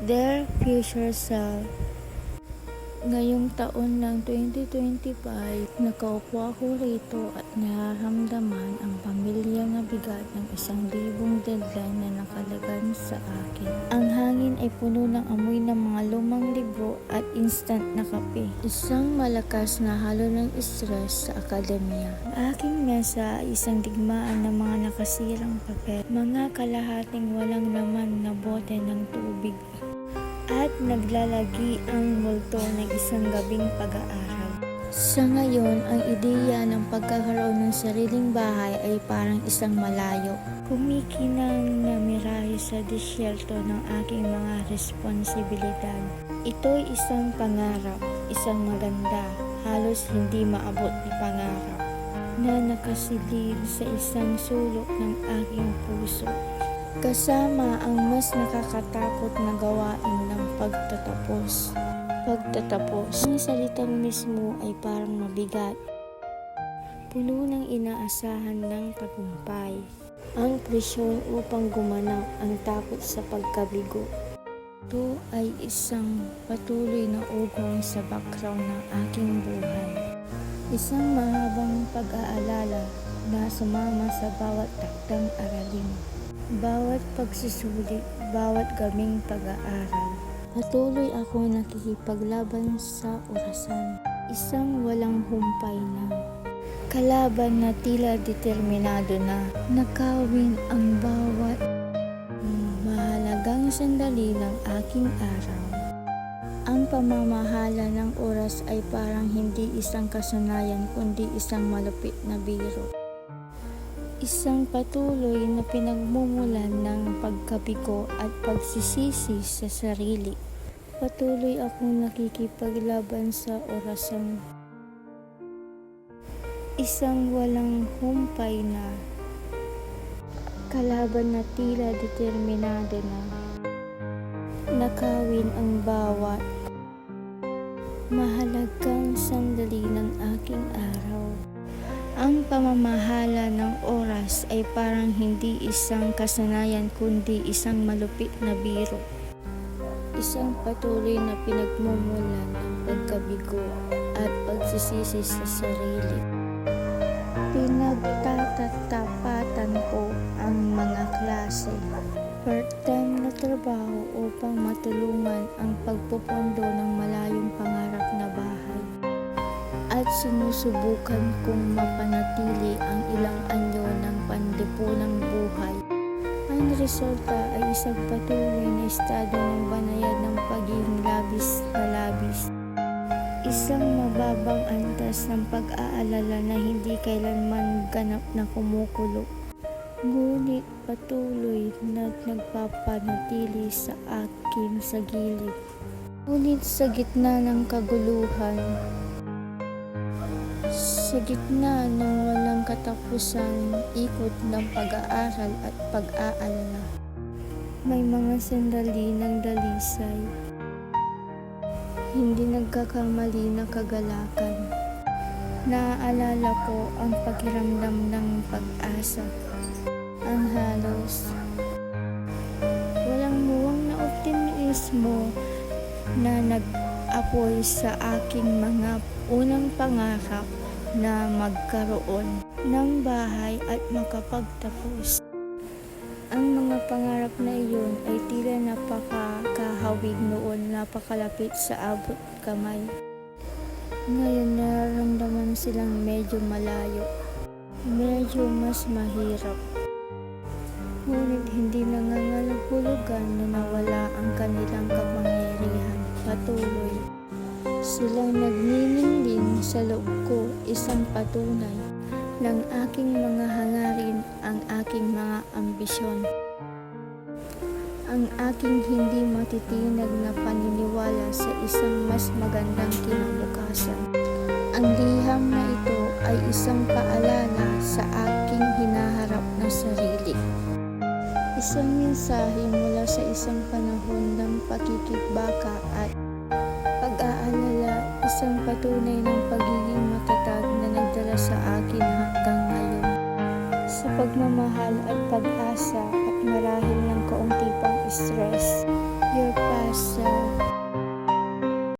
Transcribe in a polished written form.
their future self. Ngayong taon ng 2025, nakaupo ako rito at nararamdaman ang pamilyang na bigat ng 1,000 deadline na nakalagan sa akin. Ang hangin ay puno ng amoy ng mga lumang libro at instant na kape. Isang malakas na halo ng stress sa akademya. Aking mesa ay isang digmaan ng mga nakasirang papel, mga kalahating walang laman na bote ng tubig, at naglalagi ang multo ng isang gabing pag-aaral. Sa ngayon, ang ideya ng pagkakaroon ng sariling bahay ay parang isang malayo, kumikinang na mirahe sa disyerto ng aking mga responsibilidad. Ito'y isang pangarap, isang maganda, halos hindi maabot na pangarap, na nakasilid sa isang sulok ng aking puso, kasama ang mas nakakatakot na gawain ng pagtatapos. Ang salitang mismo ay parang mabigat, puno ng inaasahan ng tagumpay, ang presyon upang gumanap, ang takot sa pagkabigo. Ito ay isang patuloy na ugong sa background ng aking buhay. Isang mahabang pag-aalala na sumama sa bawat takdang aralin, bawat pagsusulit, bawat gabing pag-aaral. Patuloy ako nakikipaglaban sa orasan, isang walang humpay na kalaban na tila determinado na nakawin ang bawat mahalagang sandali ng aking araw. Ang pamamahala ng oras ay parang hindi isang kasanayan kundi isang malupit na biro. Isang patuloy na pinagmumulan ng pagkabigo at pagsisisi sa sarili. Patuloy akong nakikipaglaban sa orasan. Isang walang humpay na kalaban na tila determinado na nakawin ang bawat mahalagang sandali ng aking araw. Ang pamamahala ng oras ay parang hindi isang kasanayan kundi isang malupit na biro. Isang patuloy na pinagmumulan ng pagkabigo at pagsisisi sa sarili. Pinagtatatapatan ko ang mga klase, part-time na trabaho upang matulungan ang pagpupondo ng malayong pangarap na bahay. At sinusubukan kong mapanatili ang ilang anyo ng panlipunang buhay. Ang resulta ay isang patuloy na estado ng banayad ng pagiging labis na labis. Isang mababang antas ng pag-aalala na hindi kailanman ganap na kumukulo, ngunit patuloy na nagpapanatili sa akin sa gilid. Ngunit sa gitna ng kaguluhan, sa gitna ng walang katapusang ikot ng pag-aaral at pag-aalala, may mga sandali ng dalisay, hindi nagkakamali na kagalakan. Naaalala ko ang pakiramdam ng pag-asa, ang halos walang muwang na optimismo na nag-apoy sa aking mga unang pangarap na magkaroon ng bahay at makapagtapos. Ang mga pangarap na iyon ay tila napakakahawig noon, napakalapit sa abot kamay. Ngayon nararamdaman silang medyo malayo, medyo mas mahirap. Ngunit hindi nangangalahulugan na nawala ang kanilang kapangyarihan. Patuloy silang nagniningning sa loob ko, isang patunay ng aking mga hangarin, ang aking mga ambisyon, ang aking hindi matitinag na paniniwala sa isang mas magandang kinabukasan. Ang liham na ito ay isang paalala sa aking hinaharap na sarili. Isang mensahe mula sa isang panahon ng pakikibaka at pag-aalala, isang patunay ng pagiging matatag na nagdala sa akin hanggang ngayon. Sa pagmamahal at pag-asa at marahil ng kaunti pang stress, your